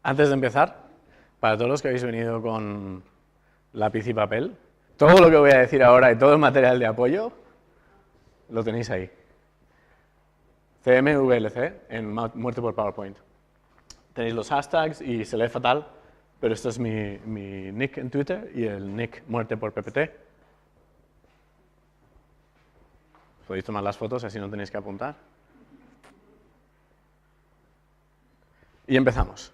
Antes de empezar, para todos los que habéis venido con lápiz y papel, todo lo que voy a decir ahora y todo el material de apoyo lo tenéis ahí. CMVLC en muerte por PowerPoint. Tenéis los hashtags y se lee fatal, pero esto es mi nick en Twitter y el nick muerte por PPT. Podéis tomar las fotos, así no tenéis que apuntar. Y empezamos.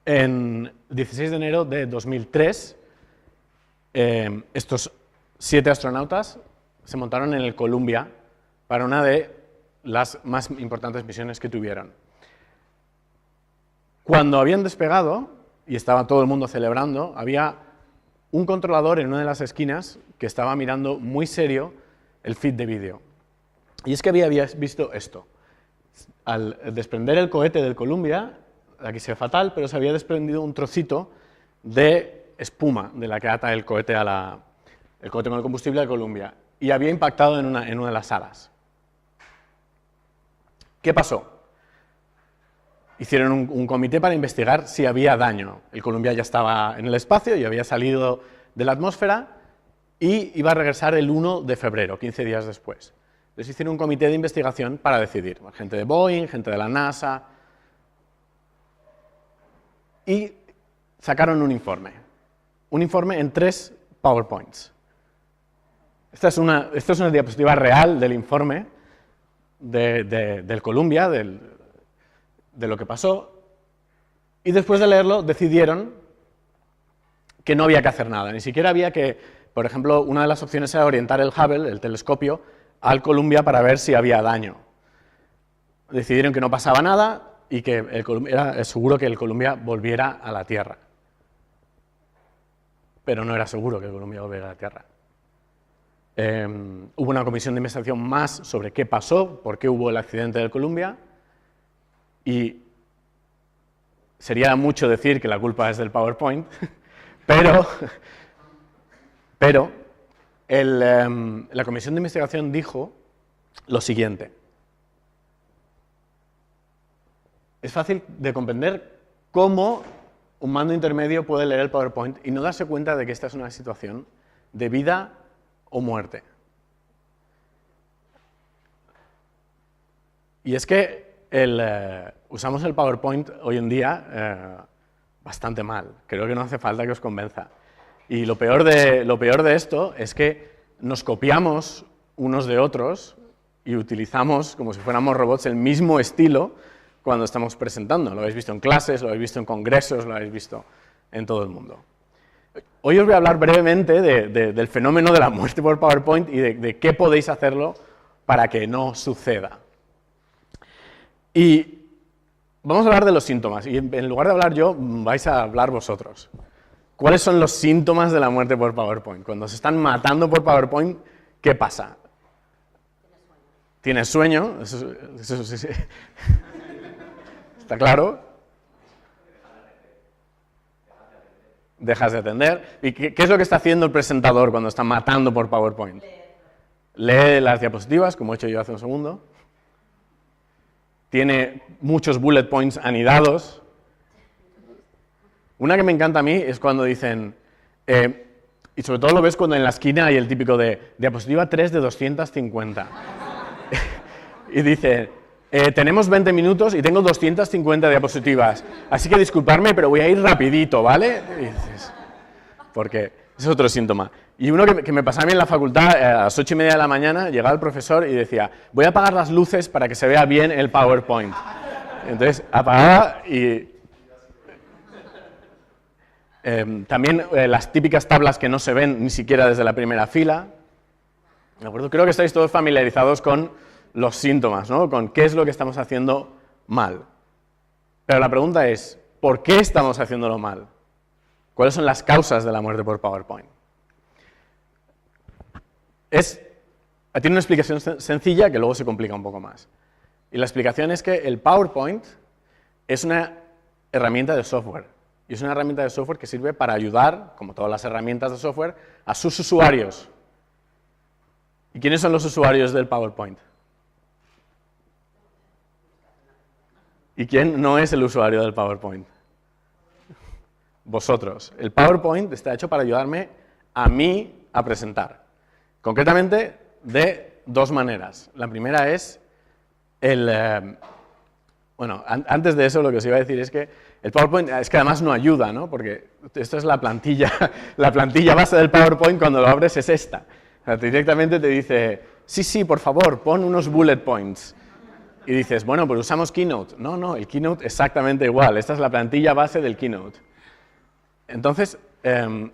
En 16 de enero de 2003, estos 7 astronautas se montaron en el Columbia para una de las más importantes misiones que tuvieron. Cuando habían despegado, y estaba todo el mundo celebrando, había un controlador en una de las esquinas que estaba mirando muy serio el feed de vídeo. Y es que había visto esto. Al desprender el cohete del Columbia, aquí se ve fatal, pero se había desprendido un trocito de espuma de la que ata el cohete, el cohete con el combustible al Columbia, y había impactado en una de las alas. ¿Qué pasó? Hicieron un comité para investigar si había daño. El Columbia ya estaba en el espacio y había salido de la atmósfera y iba a regresar el 1 de febrero, 15 días después. Entonces hicieron un comité de investigación para decidir, gente de Boeing, gente de la NASA, y sacaron un informe en 3 PowerPoints. Esta es una diapositiva real del informe del Columbia, de lo que pasó, y después de leerlo decidieron que no había que hacer nada, ni siquiera había que, por ejemplo, una de las opciones era orientar el Hubble, el telescopio, al Columbia para ver si había daño. Decidieron que no pasaba nada y que era seguro que el Columbia volviera a la Tierra. Pero no era seguro que el Columbia volviera a la Tierra. Hubo una comisión de investigación más sobre qué pasó, por qué hubo el accidente del Columbia, y sería mucho decir que la culpa es del PowerPoint, pero la comisión de investigación dijo lo siguiente. Es fácil de comprender cómo un mando intermedio puede leer el PowerPoint y no darse cuenta de que esta es una situación de vida o muerte. Y es que usamos el PowerPoint hoy en día bastante mal. Creo que no hace falta que os convenza. Y lo peor de esto es que nos copiamos unos de otros y utilizamos, como si fuéramos robots, el mismo estilo cuando estamos presentando. Lo habéis visto en clases, lo habéis visto en congresos, lo habéis visto en todo el mundo. Hoy os voy a hablar brevemente del fenómeno de la muerte por PowerPoint y de qué podéis hacerlo para que no suceda. Y vamos a hablar de los síntomas, y en lugar de hablar yo, vais a hablar vosotros. ¿Cuáles son los síntomas de la muerte por PowerPoint? Cuando se están matando por PowerPoint, ¿qué pasa? ¿Tienes sueño? Eso sí. ¿Está claro? Dejas de atender. ¿Y qué es lo que está haciendo el presentador cuando está matando por PowerPoint? Lee las diapositivas, como he hecho yo hace un segundo. Tiene muchos bullet points anidados. Una que me encanta a mí es cuando dicen, y sobre todo lo ves cuando en la esquina hay el típico de diapositiva 3 de 250. Y dice, tenemos 20 minutos y tengo 250 diapositivas, así que disculparme, pero voy a ir rapidito, ¿vale? Y dices, porque es otro síntoma. Y uno que me pasaba a mí en la facultad, a las 8:30 de la mañana, llegaba el profesor y decía, voy a apagar las luces para que se vea bien el PowerPoint. Entonces apagaba y... también las típicas tablas que no se ven ni siquiera desde la primera fila. ¿De acuerdo? Creo que estáis todos familiarizados con los síntomas, ¿no? Con qué es lo que estamos haciendo mal. Pero la pregunta es, ¿por qué estamos haciéndolo mal? ¿Cuáles son las causas de la muerte por PowerPoint? Tiene una explicación sencilla que luego se complica un poco más. Y la explicación es que el PowerPoint es una herramienta de software. Y es una herramienta de software que sirve para ayudar, como todas las herramientas de software, a sus usuarios. ¿Y quiénes son los usuarios del PowerPoint? ¿Y quién no es el usuario del PowerPoint? Vosotros. El PowerPoint está hecho para ayudarme a mí a presentar. Concretamente, de dos maneras. La primera es bueno, antes de eso lo que os iba a decir es que el PowerPoint es que además no ayuda, ¿no? Porque esto es la plantilla base del PowerPoint, cuando lo abres es esta. O sea, directamente te dice, sí, por favor, pon unos bullet points. Y dices, bueno, pues usamos Keynote. No, el Keynote exactamente igual. Esta es la plantilla base del Keynote. Entonces,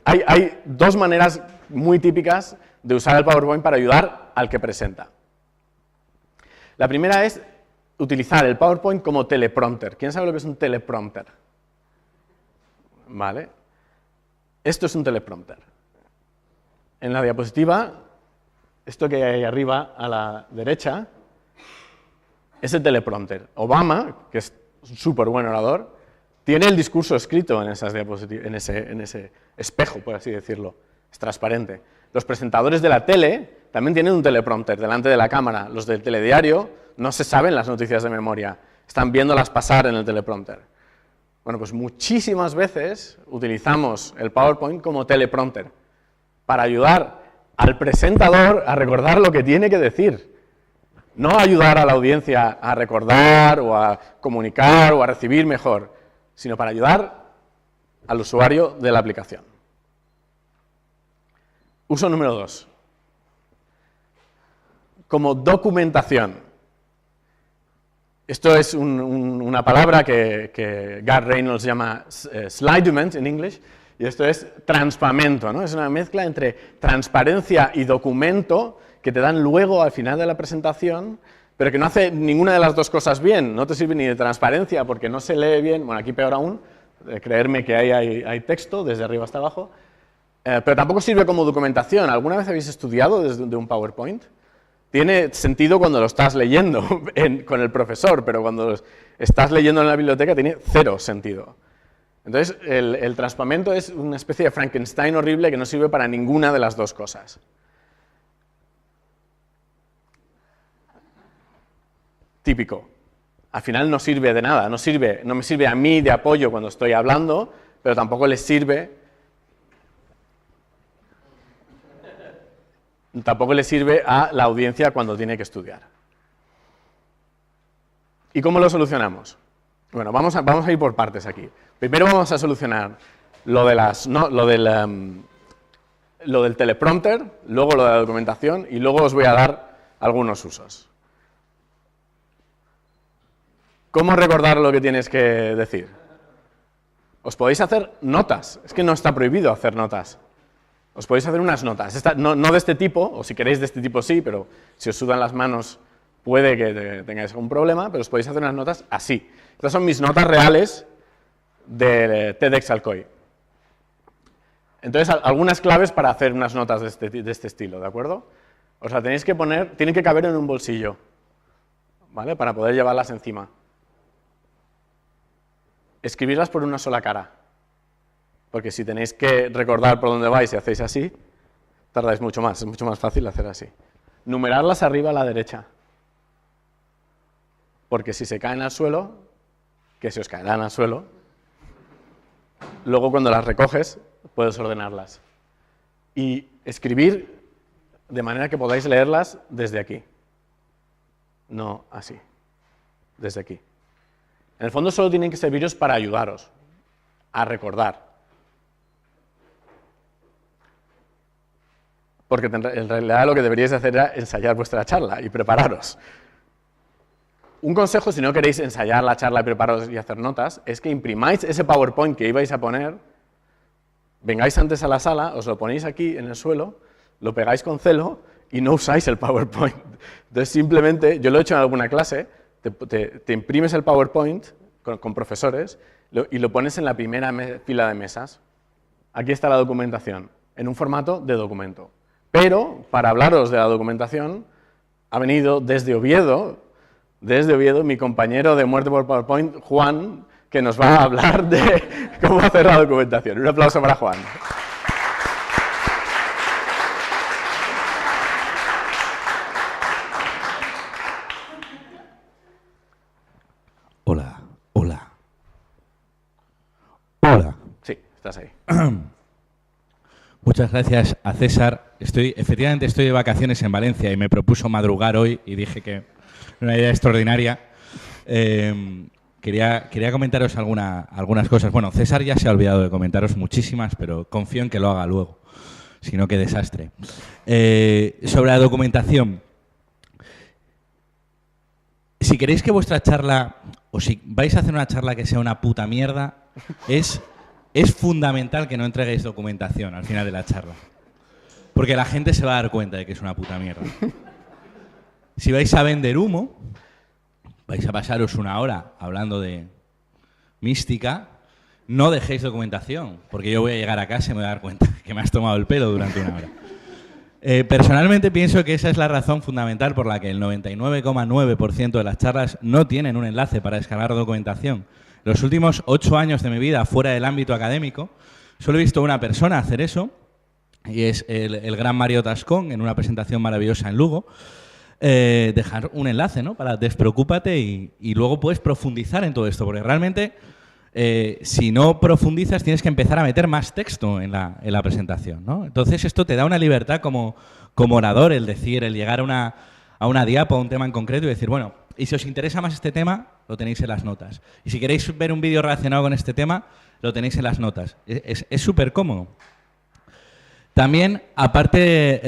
hay dos maneras muy típicas de usar el PowerPoint para ayudar al que presenta. La primera es utilizar el PowerPoint como teleprompter. ¿Quién sabe lo que es un teleprompter? ¿Vale? Esto es un teleprompter. En la diapositiva, esto que hay ahí arriba a la derecha, es el teleprompter. Obama, que es un súper buen orador, tiene el discurso escrito en esas diapositivas, en ese espejo, por así decirlo. Es transparente. Los presentadores de la tele también tienen un teleprompter delante de la cámara. Los del telediario no se saben las noticias de memoria, están viéndolas pasar en el teleprompter. Bueno, pues muchísimas veces utilizamos el PowerPoint como teleprompter para ayudar al presentador a recordar lo que tiene que decir. No ayudar a la audiencia a recordar o a comunicar o a recibir mejor, sino para ayudar al usuario de la aplicación. Uso número 2. Como documentación. Esto es una palabra que Garth Reynolds llama slidement en inglés, y esto es transpamento, ¿no? Es una mezcla entre transparencia y documento que te dan luego al final de la presentación, pero que no hace ninguna de las dos cosas bien. No te sirve ni de transparencia porque no se lee bien, bueno, aquí peor aún, creerme que hay texto desde arriba hasta abajo, pero tampoco sirve como documentación. ¿Alguna vez habéis estudiado desde un PowerPoint? Tiene sentido cuando lo estás leyendo con el profesor, pero cuando estás leyendo en la biblioteca tiene cero sentido. Entonces, el transpamento es una especie de Frankenstein horrible que no sirve para ninguna de las dos cosas. Típico. Al final no sirve de nada, no me sirve a mí de apoyo cuando estoy hablando, pero tampoco les sirve a la audiencia cuando tiene que estudiar. ¿Y cómo lo solucionamos? Bueno, vamos a ir por partes aquí. Primero vamos a solucionar lo del teleprompter, luego lo de la documentación y luego os voy a dar algunos usos. ¿Cómo recordar lo que tienes que decir? Os podéis hacer notas, es que no está prohibido hacer notas. Os podéis hacer unas notas, no de este tipo, o si queréis de este tipo sí, pero si os sudan las manos puede que tengáis algún problema, pero os podéis hacer unas notas así. Estas son mis notas reales de TEDx Alcoy. Entonces, algunas claves para hacer unas notas de este estilo, ¿de acuerdo? Os las tenéis que poner, tienen que caber en un bolsillo, ¿vale? Para poder llevarlas encima. Escribirlas por una sola cara, porque si tenéis que recordar por dónde vais y hacéis así, tardáis mucho más, es mucho más fácil hacer así. Numerarlas arriba a la derecha, porque si se caen al suelo, que se os caerán al suelo, luego cuando las recoges puedes ordenarlas. Y escribir de manera que podáis leerlas desde aquí, no así, desde aquí. En el fondo solo tienen que serviros para ayudaros a recordar. Porque en realidad lo que deberíais hacer era ensayar vuestra charla y prepararos. Un consejo, si no queréis ensayar la charla y prepararos y hacer notas, es que imprimáis ese PowerPoint que ibais a poner, vengáis antes a la sala, os lo ponéis aquí en el suelo, lo pegáis con celo y no usáis el PowerPoint. Entonces simplemente, yo lo he hecho en alguna clase, te imprimes el PowerPoint con profesores y lo pones en la primera fila de mesas. Aquí está la documentación, en un formato de documento. Pero, para hablaros de la documentación, ha venido desde Oviedo, mi compañero de Muerte por PowerPoint, Juan, que nos va a hablar de cómo hacer la documentación. Un aplauso para Juan. Hola, hola. Hola. Sí, estás ahí. Muchas gracias a César. Efectivamente estoy de vacaciones en Valencia y me propuso madrugar hoy y dije que era una idea extraordinaria. Quería comentaros algunas cosas. Bueno, César ya se ha olvidado de comentaros muchísimas, pero confío en que lo haga luego. Si no, qué desastre. Sobre la documentación. Si queréis que vuestra charla, o si vais a hacer una charla que sea una puta mierda, es fundamental que no entreguéis documentación al final de la charla. Porque la gente se va a dar cuenta de que es una puta mierda. Si vais a vender humo, vais a pasaros una hora hablando de mística, no dejéis documentación, porque yo voy a llegar a casa y me voy a dar cuenta que me has tomado el pelo durante una hora. Personalmente pienso que esa es la razón fundamental por la que el 99,9% de las charlas no tienen un enlace para descargar documentación. Los últimos 8 años de mi vida fuera del ámbito académico, solo he visto una persona hacer eso, y es el gran Mario Tascón, en una presentación maravillosa en Lugo, dejar un enlace, ¿no? Para despreocúpate y luego puedes profundizar en todo esto, porque realmente si no profundizas tienes que empezar a meter más texto en la presentación, ¿no? Entonces esto te da una libertad como orador, el llegar a una diapo, a un tema en concreto y decir, bueno, y si os interesa más este tema, lo tenéis en las notas. Y si queréis ver un vídeo relacionado con este tema, lo tenéis en las notas. Es súper cómodo. También, aparte,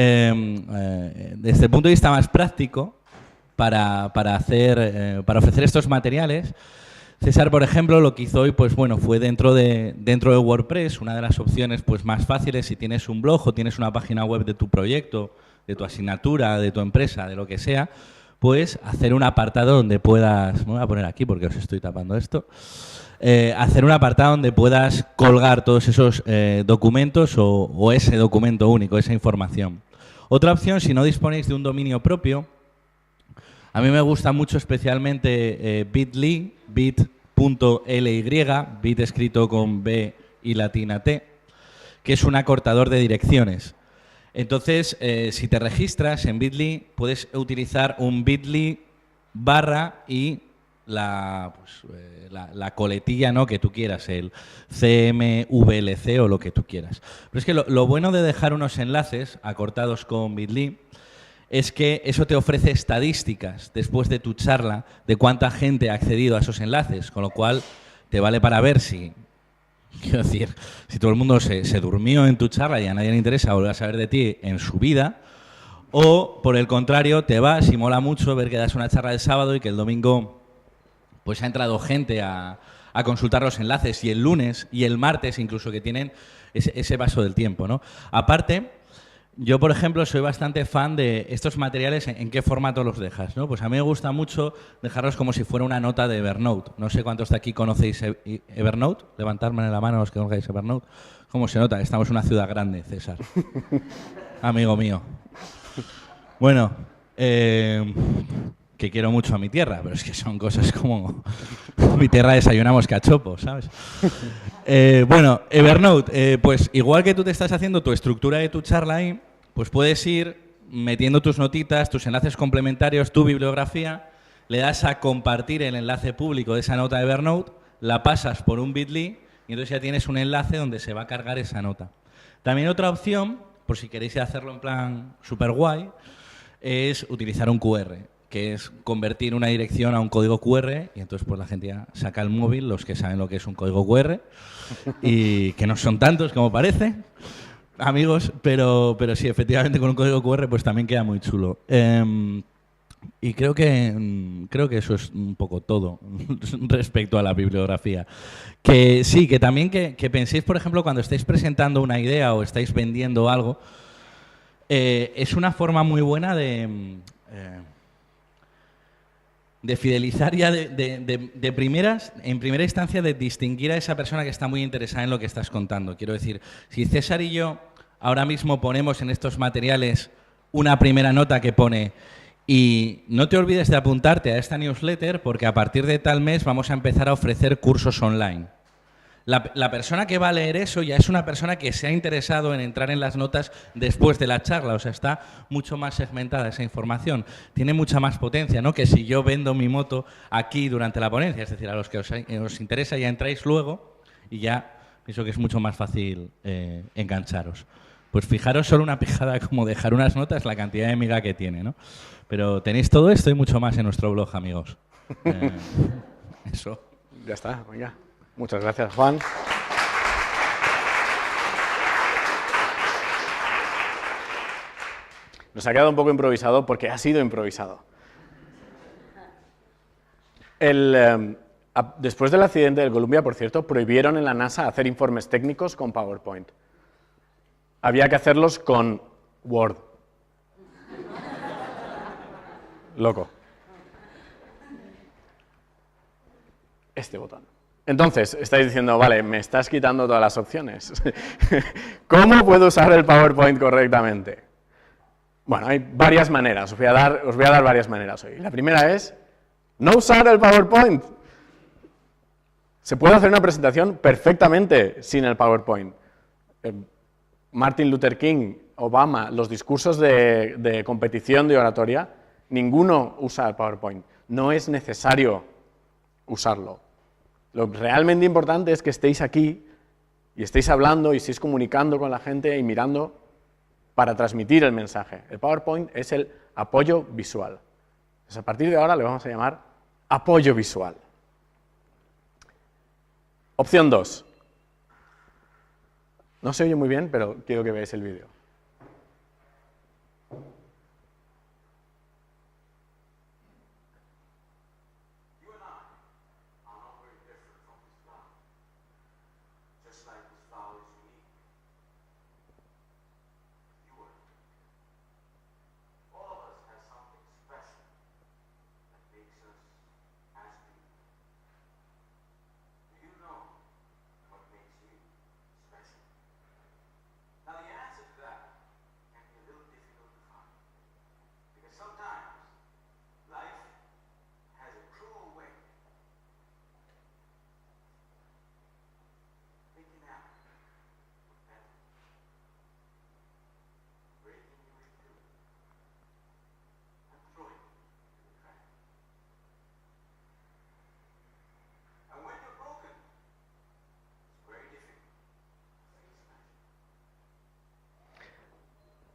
desde el punto de vista más práctico, para ofrecer estos materiales, César, por ejemplo, lo que hizo hoy, pues bueno, fue dentro de WordPress, una de las opciones pues más fáciles si tienes un blog o tienes una página web de tu proyecto, de tu asignatura, de tu empresa, de lo que sea, pues hacer un apartado donde puedas, me voy a poner aquí porque os estoy tapando esto, hacer un apartado donde puedas colgar todos esos documentos o ese documento único, esa información. Otra opción, si no disponéis de un dominio propio, a mí me gusta mucho especialmente Bitly, bit.ly, bit escrito con B y latina T, que es un acortador de direcciones. Entonces, si te registras en Bitly, puedes utilizar un Bitly barra y la coletilla, ¿no?, que tú quieras, el CMVLC o lo que tú quieras. Pero es que lo bueno de dejar unos enlaces acortados con Bitly es que eso te ofrece estadísticas después de tu charla de cuánta gente ha accedido a esos enlaces, con lo cual te vale para ver si, quiero decir, si todo el mundo se durmió en tu charla y a nadie le interesa volver a saber de ti en su vida, o por el contrario, te vas y mola mucho ver que das una charla el sábado y que el domingo pues ha entrado gente a consultar los enlaces, y el lunes y el martes incluso, que tienen ese paso del tiempo, ¿no? Aparte, yo, por ejemplo, soy bastante fan de estos materiales, en qué formato los dejas, ¿no? Pues a mí me gusta mucho dejarlos como si fuera una nota de Evernote. No sé cuántos de aquí conocéis Evernote. Levantadme la mano los que conozcáis Evernote. ¿Cómo se nota? Estamos en una ciudad grande, César. Amigo mío. Bueno, que quiero mucho a mi tierra, pero es que son cosas como... mi tierra desayunamos cachopos, ¿sabes? Bueno, Evernote, pues igual que tú te estás haciendo tu estructura de tu charla ahí, pues puedes ir metiendo tus notitas, tus enlaces complementarios, tu bibliografía, le das a compartir el enlace público de esa nota de Evernote, la pasas por un Bitly y entonces ya tienes un enlace donde se va a cargar esa nota. También otra opción, por si queréis hacerlo en plan super guay, es utilizar un QR, que es convertir una dirección a un código QR, y entonces pues la gente ya saca el móvil, los que saben lo que es un código QR, y que no son tantos como parece, amigos, pero sí, efectivamente con un código QR pues también queda muy chulo. Y creo que eso es un poco todo respecto a la bibliografía. Que sí, que también que penséis, por ejemplo, cuando estáis presentando una idea o estáis vendiendo algo, es una forma muy buena de de fidelizar ya de primeras, en primera instancia, de distinguir a esa persona que está muy interesada en lo que estás contando. Quiero decir, si César y yo ahora mismo ponemos en estos materiales una primera nota que pone: y no te olvides de apuntarte a esta newsletter porque a partir de tal mes vamos a empezar a ofrecer cursos online. La persona que va a leer eso ya es una persona que se ha interesado en entrar en las notas después de la charla, o sea, está mucho más segmentada esa información, tiene mucha más potencia, ¿no?, que si yo vendo mi moto aquí durante la ponencia. Es decir, a los que os interesa ya entráis luego y ya pienso que es mucho más fácil engancharos. Pues fijaros, solo una pijada como dejar unas notas, la cantidad de miga que tiene, ¿no? Pero tenéis todo esto y mucho más en nuestro blog, amigos. Eso. Ya está, venga. Muchas gracias, Juan. Nos ha quedado un poco improvisado porque ha sido improvisado. Después del accidente del Columbia, por cierto, prohibieron en la NASA hacer informes técnicos con PowerPoint. Había que hacerlos con Word. Loco. Este botón. Entonces, estáis diciendo, vale, me estás quitando todas las opciones. ¿Cómo puedo usar el PowerPoint correctamente? Bueno, hay varias maneras. Os voy a dar varias maneras hoy. La primera es no usar el PowerPoint. Se puede hacer una presentación perfectamente sin el PowerPoint. Martin Luther King, Obama, los discursos de competición de oratoria, ninguno usa el PowerPoint. No es necesario usarlo. Lo realmente importante es que estéis aquí y estéis hablando y estéis comunicando con la gente y mirando para transmitir el mensaje. El PowerPoint es el apoyo visual. Pues a partir de ahora le vamos a llamar apoyo visual. Opción 2. No se oye muy bien, pero quiero que veáis el vídeo.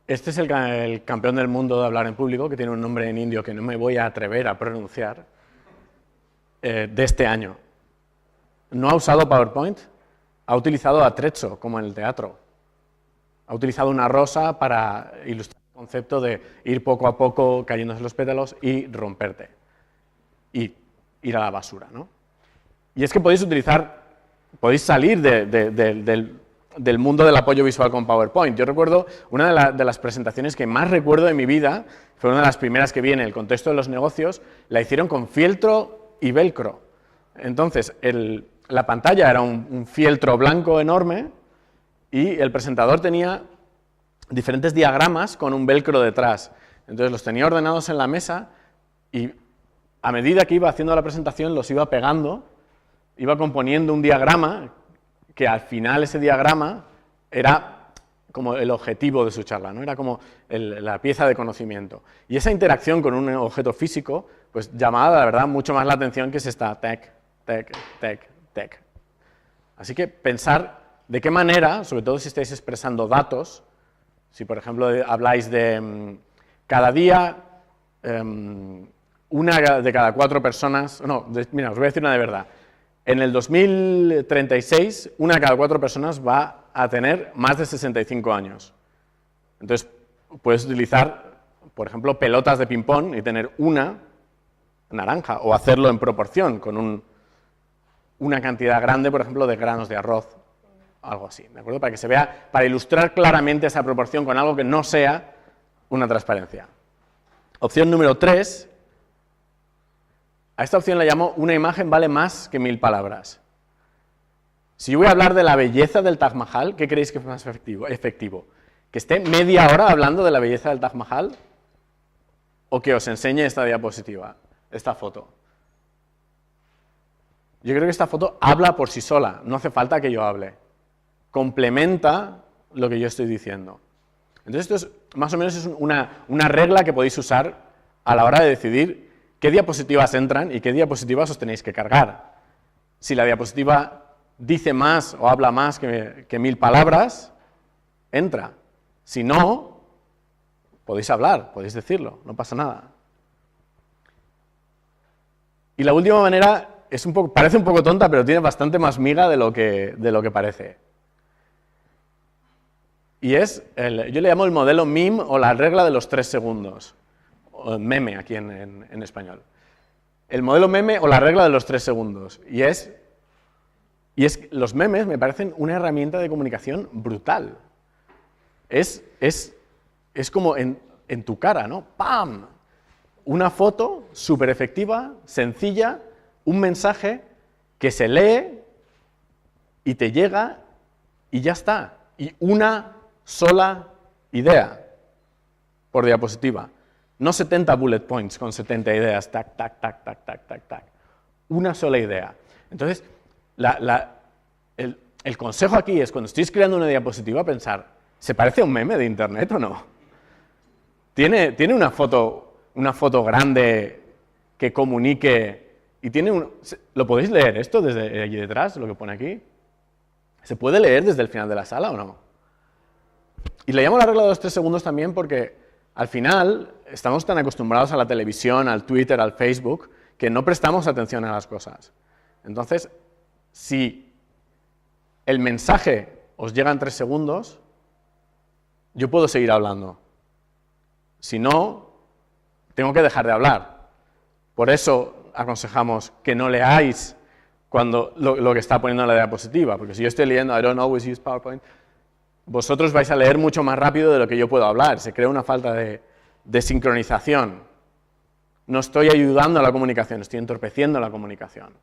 Este es el campeón del mundo de hablar en público, que tiene un nombre en indio que no me voy a atrever a pronunciar, de este año. No ha usado PowerPoint, ha utilizado atrezzo, como en el teatro. Ha utilizado una rosa para ilustrar el concepto de ir poco a poco cayéndose los pétalos y romperte. Y ir a la basura, ¿no? Y es que podéis salir del mundo del apoyo visual con PowerPoint. Yo recuerdo, una de las presentaciones que más recuerdo de mi vida, fue una de las primeras que vi en el contexto de los negocios, la hicieron con fieltro y velcro. Entonces, la pantalla era un fieltro blanco enorme y el presentador tenía diferentes diagramas con un velcro detrás. Entonces los tenía ordenados en la mesa y a medida que iba haciendo la presentación los iba pegando, iba componiendo un diagrama que al final ese diagrama era como el objetivo de su charla, ¿no? Era como la pieza de conocimiento. Y esa interacción con un objeto físico, pues llamaba, la verdad, mucho más la atención que es esta tec, tec, tec, tec. Así que pensar de qué manera, sobre todo si estáis expresando datos, si por ejemplo habláis de cada día, una de cada 4 personas, mira, os voy a decir una de verdad. En el 2036, una de cada 4 personas va a tener más de 65 años. Entonces, puedes utilizar, por ejemplo, pelotas de ping-pong y tener una naranja, o hacerlo en proporción, con una cantidad grande, por ejemplo, de granos de arroz, algo así, ¿de acuerdo? Para que se vea, para ilustrar claramente esa proporción con algo que no sea una transparencia. Opción número 3, A esta opción la llamo una imagen vale más que 1000 palabras. Si yo voy a hablar de la belleza del Taj Mahal, ¿qué creéis que es más efectivo? ¿Que esté media hora hablando de la belleza del Taj Mahal? ¿O que os enseñe esta diapositiva, esta foto? Yo creo que esta foto habla por sí sola, no hace falta que yo hable. Complementa lo que yo estoy diciendo. Entonces esto es, más o menos es una regla que podéis usar a la hora de decidir qué diapositivas entran y qué diapositivas os tenéis que cargar. Si la diapositiva dice más o habla más que 1000 palabras, entra. Si no, podéis hablar, podéis decirlo, no pasa nada. Y la última manera parece un poco tonta, pero tiene bastante más miga de lo que parece. Y es, yo le llamo el modelo meme o la regla de los 3 segundos. O meme aquí en español. El modelo meme o la regla de los 3 segundos. Y es los memes me parecen una herramienta de comunicación brutal. Es como en tu cara, ¿no? ¡Pam! Una foto súper efectiva, sencilla, un mensaje que se lee y te llega y ya está. Y una sola idea por diapositiva. No 70 bullet points con 70 ideas, tac, tac, tac, tac, tac, tac, tac. Una sola idea. Entonces, el consejo aquí es, cuando estéis creando una diapositiva, pensar, ¿se parece a un meme de internet o no? ¿Tiene una foto grande que comunique y tiene ¿lo podéis leer esto desde allí detrás, lo que pone aquí? ¿Se puede leer desde el final de la sala o no? Y le llamo la regla de los 3 segundos también porque al final estamos tan acostumbrados a la televisión, al Twitter, al Facebook, que no prestamos atención a las cosas. Entonces, si el mensaje os llega en 3 segundos, yo puedo seguir hablando. Si no, tengo que dejar de hablar. Por eso aconsejamos que no leáis cuando lo que está poniendo en la diapositiva, porque si yo estoy leyendo I don't always use PowerPoint, vosotros vais a leer mucho más rápido de lo que yo puedo hablar. Se crea una falta de sincronización. No estoy ayudando a la comunicación, estoy entorpeciendo la comunicación.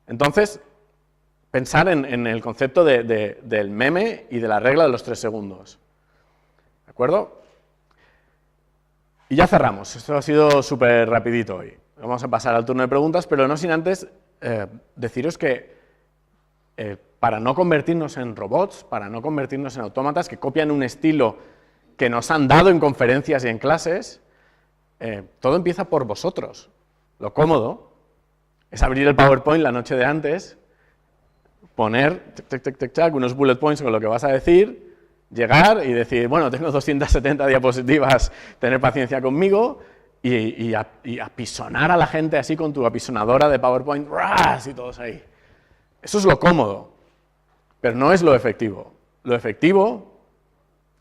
Entonces, pensar en el concepto del meme y de la regla de los 3 segundos. ¿De acuerdo? Y ya cerramos. Esto ha sido súper rapidito hoy. Vamos a pasar al turno de preguntas, pero no sin antes deciros que para no convertirnos en robots, para no convertirnos en autómatas que copian un estilo que nos han dado en conferencias y en clases, todo empieza por vosotros. Lo cómodo es abrir el PowerPoint la noche de antes, poner unos bullet points con lo que vas a decir, llegar y decir, bueno, tengo 270 diapositivas, tener paciencia conmigo y apisonar a la gente así con tu apisonadora de PowerPoint, ¡ras! Y todos ahí. Eso es lo cómodo, pero no es lo efectivo. Lo efectivo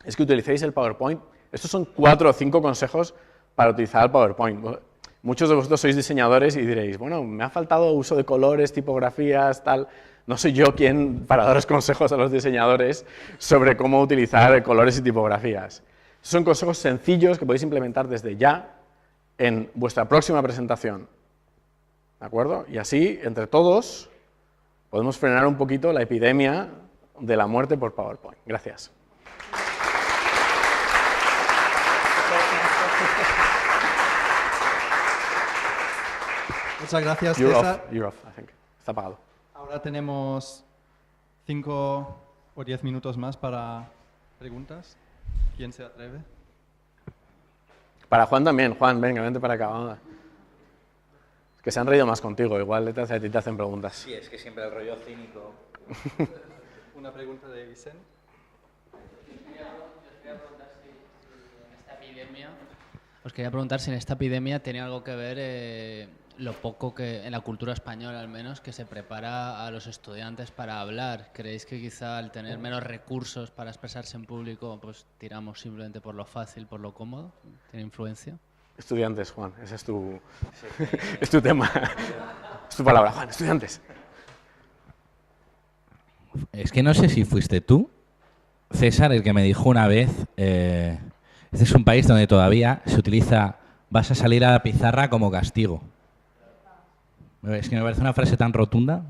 es que utilicéis el PowerPoint. Estos son 4 o 5 consejos para utilizar el PowerPoint. Muchos de vosotros sois diseñadores y diréis, bueno, me ha faltado uso de colores, tipografías, tal. No soy yo quien para daros consejos a los diseñadores sobre cómo utilizar colores y tipografías. Son consejos sencillos que podéis implementar desde ya en vuestra próxima presentación. ¿De acuerdo? Y así, entre todos, podemos frenar un poquito la epidemia de la muerte por PowerPoint. Gracias. Muchas gracias, César. You're off, I think. Está apagado. Ahora tenemos 5 o 10 minutos más para preguntas. ¿Quién se atreve? Para Juan también. Juan, venga, vente para acá. Vamos. Es que se han reído más contigo. Igual a ti te hacen preguntas. Sí, es que siempre el rollo cínico. Una pregunta de Vicente. Os quería preguntar si en esta epidemia tenía algo que ver lo poco que, en la cultura española al menos, que se prepara a los estudiantes para hablar. ¿Creéis que quizá al tener menos recursos para expresarse en público, pues tiramos simplemente por lo fácil, por lo cómodo? ¿Tiene influencia? Estudiantes, Juan, ese es tu, es tu tema. Es tu palabra, Juan, estudiantes. Es que no sé si fuiste tú, César, el que me dijo una vez, este es un país donde todavía se utiliza, vas a salir a la pizarra como castigo. Es que me parece una frase tan rotunda,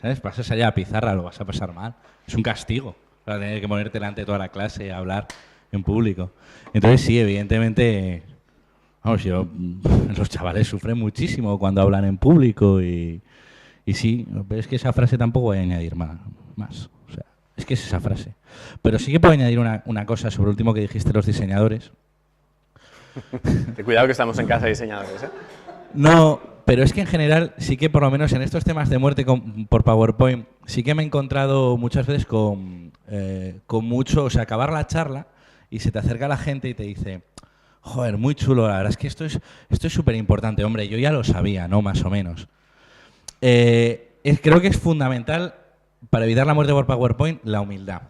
¿sabes? Pasas allá a pizarra, lo vas a pasar mal. Es un castigo para tener que ponerte delante de toda la clase y hablar en público. Entonces sí, evidentemente, vamos, los chavales sufren muchísimo cuando hablan en público y sí, pero es que esa frase tampoco voy a añadir más. O sea, es que es esa frase. Pero sí que puedo añadir una cosa sobre lo último que dijiste, los diseñadores. Cuidado que estamos en casa de diseñadores, ¿eh? No, pero es que en general sí que por lo menos en estos temas de muerte por PowerPoint sí que me he encontrado muchas veces con mucho, o sea, acabar la charla y se te acerca la gente y te dice, joder, muy chulo, la verdad es que esto es súper importante, hombre, yo ya lo sabía, ¿no? Más o menos. Creo que es fundamental para evitar la muerte por PowerPoint la humildad.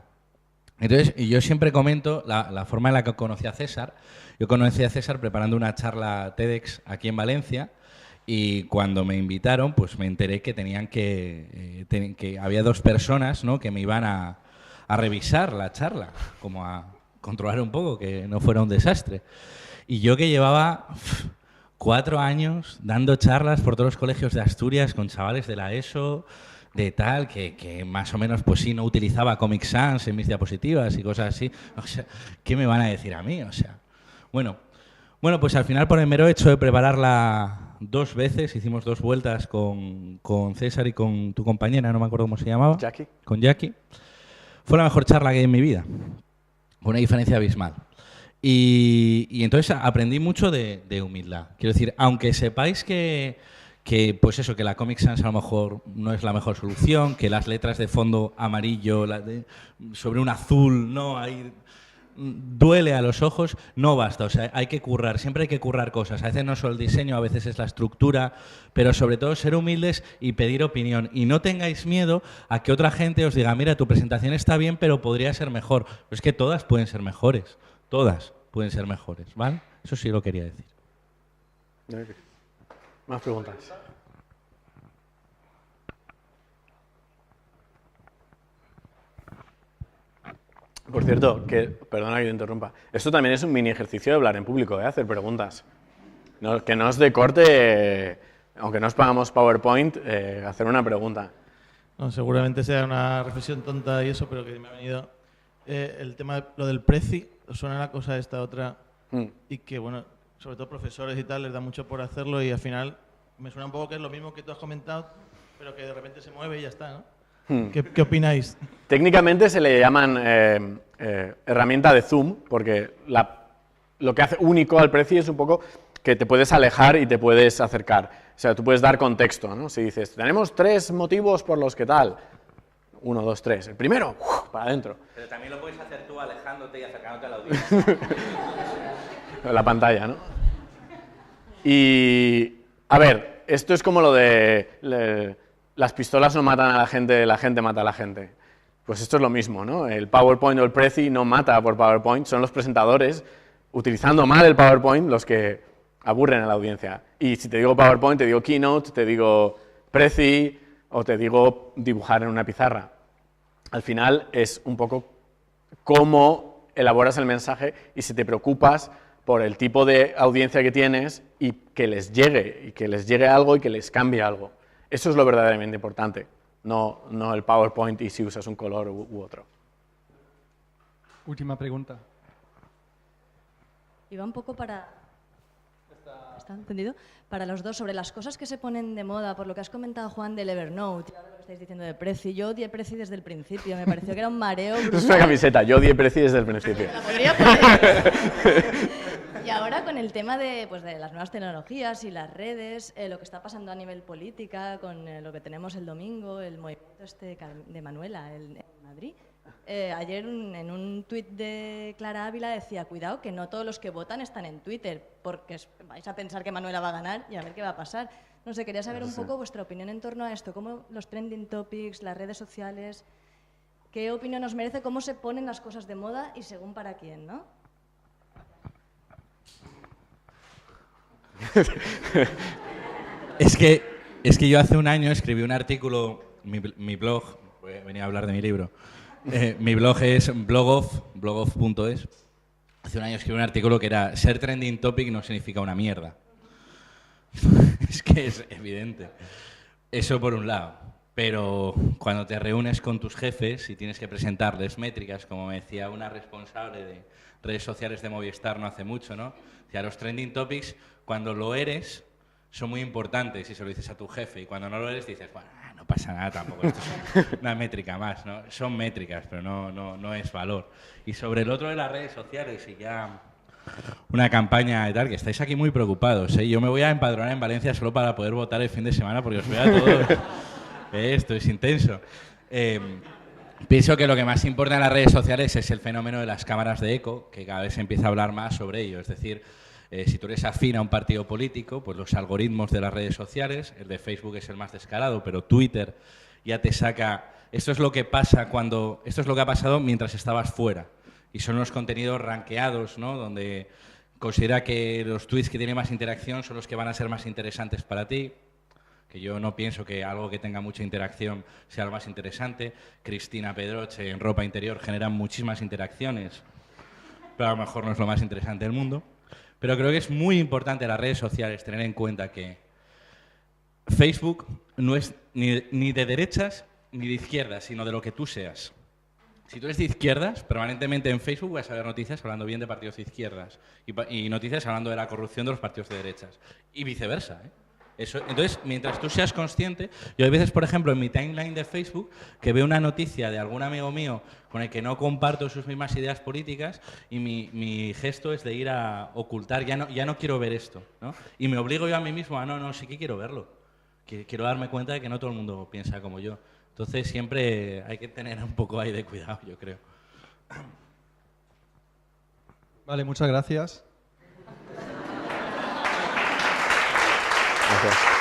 Entonces, yo siempre comento la forma en la que conocí a César. Yo conocí a César preparando una charla TEDx aquí en Valencia y cuando me invitaron, pues me enteré que que había 2 personas, ¿no?, que me iban a revisar la charla, como a controlar un poco, que no fuera un desastre. Y yo que llevaba 4 años dando charlas por todos los colegios de Asturias con chavales de la ESO, de tal, que más o menos, pues sí, no utilizaba Comic Sans en mis diapositivas y cosas así. O sea, ¿qué me van a decir a mí? O sea, bueno, pues al final por el mero hecho de prepararla 2 veces, hicimos 2 vueltas con César y con tu compañera, no me acuerdo cómo se llamaba. Jackie. Con Jackie. Fue la mejor charla que hay en mi vida. Con una diferencia abismal. Y entonces aprendí mucho de humildad. Quiero decir, aunque sepáis que pues eso, que la Comic Sans a lo mejor no es la mejor solución, que las letras de fondo amarillo sobre un azul, no, ahí duele a los ojos, no basta. O sea, hay que currar, siempre hay que currar cosas. A veces no solo el diseño, a veces es la estructura, pero sobre todo ser humildes y pedir opinión. Y no tengáis miedo a que otra gente os diga, mira, tu presentación está bien, pero podría ser mejor. Pero es que todas pueden ser mejores. Todas pueden ser mejores, ¿vale? Eso sí lo quería decir. Más preguntas. Por cierto, perdona que te interrumpa, esto también es un mini ejercicio de hablar en público, hacer preguntas. Que no es de corte, aunque no os pagamos PowerPoint, hacer una pregunta. No, seguramente sea una reflexión tonta y eso, pero que me ha venido el tema, lo del preci, os suena la cosa esta otra, y que, bueno, sobre todo profesores y tal, les da mucho por hacerlo y al final me suena un poco que es lo mismo que tú has comentado, pero que de repente se mueve y ya está, ¿no? ¿Qué opináis? Técnicamente se le llaman herramienta de zoom, porque lo que hace único al preci es un poco que te puedes alejar y te puedes acercar. O sea, tú puedes dar contexto, ¿no? Si dices, tenemos 3 motivos por los que tal. 1, 2, 3. El primero, para adentro. Pero también lo puedes hacer tú alejándote y acercándote a la audiencia. La pantalla, ¿no? Y, a ver, esto es como lo de las pistolas no matan a la gente mata a la gente. Pues esto es lo mismo, ¿no? El PowerPoint o el Prezi no mata por PowerPoint, son los presentadores, utilizando mal el PowerPoint, los que aburren a la audiencia. Y si te digo PowerPoint, te digo Keynote, te digo Prezi o te digo dibujar en una pizarra. Al final es un poco cómo elaboras el mensaje y si te preocupas por el tipo de audiencia que tienes y que les llegue algo y que les cambie algo. Eso es lo verdaderamente importante, no el PowerPoint y si usas un color u otro. Última pregunta. Iba un poco para... ¿Está entendido? Para los dos, sobre las cosas que se ponen de moda, por lo que has comentado, Juan, del Evernote, y ahora lo que estáis diciendo de Prezi. Yo odié Prezi desde el principio, me pareció que era un mareo brutal. Es una camiseta, yo odié Prezi desde el principio. La podría poner. Y ahora con el tema de las nuevas tecnologías y las redes, lo que está pasando a nivel política, con lo que tenemos el domingo, el movimiento de Manuela en Madrid. Ayer en un tuit de Clara Ávila decía, cuidado que no todos los que votan están en Twitter, porque vais a pensar que Manuela va a ganar y a ver qué va a pasar. No sé, quería saber un poco vuestra opinión en torno a esto, cómo los trending topics, las redes sociales, qué opinión os merece, cómo se ponen las cosas de moda y según para quién, ¿no? Es que yo hace un año escribí un artículo, mi blog, venía a hablar de mi libro, mi blog es blogoff.es. Hace un año escribí un artículo que era ser trending topic no significa una mierda. Es que es evidente. Eso por un lado. Pero cuando te reúnes con tus jefes y tienes que presentarles métricas, como me decía una responsable de redes sociales de Movistar no hace mucho, ¿no? O sea, los trending topics, cuando lo eres, son muy importantes y se lo dices a tu jefe. Y cuando no lo eres, dices, bueno, no pasa nada tampoco, esto es una métrica más, ¿no? Son métricas, pero no es valor. Y sobre el otro de las redes sociales y ya una campaña y tal, que estáis aquí muy preocupados, ¿eh? Yo me voy a empadronar en Valencia solo para poder votar el fin de semana porque os veo a todos. Esto es intenso. Pienso que lo que más importa en las redes sociales es el fenómeno de las cámaras de eco, que cada vez se empieza a hablar más sobre ello. Es decir, si tú eres afín a un partido político, pues los algoritmos de las redes sociales, el de Facebook es el más descarado, pero Twitter ya te saca... Esto es lo que pasa cuando... Esto es lo que ha pasado mientras estabas fuera. Y son los contenidos rankeados, ¿no? Donde considera que los tweets que tienen más interacción son los que van a ser más interesantes para ti. Que yo no pienso que algo que tenga mucha interacción sea lo más interesante. Cristina Pedroche en ropa interior generan muchísimas interacciones, pero a lo mejor no es lo más interesante del mundo. Pero creo que es muy importante en las redes sociales tener en cuenta que Facebook no es ni de derechas ni de izquierdas, sino de lo que tú seas. Si tú eres de izquierdas, permanentemente en Facebook vas a ver noticias hablando bien de partidos de izquierdas y noticias hablando de la corrupción de los partidos de derechas. Y viceversa, ¿eh? Entonces, mientras tú seas consciente, yo hay veces, por ejemplo, en mi timeline de Facebook, que veo una noticia de algún amigo mío con el que no comparto sus mismas ideas políticas y mi gesto es de ir a ocultar, ya no quiero ver esto, ¿no? Y me obligo yo a mí mismo a no, sí que quiero verlo. Quiero darme cuenta de que no todo el mundo piensa como yo. Entonces, siempre hay que tener un poco ahí de cuidado, yo creo. Vale, muchas gracias. Gracias.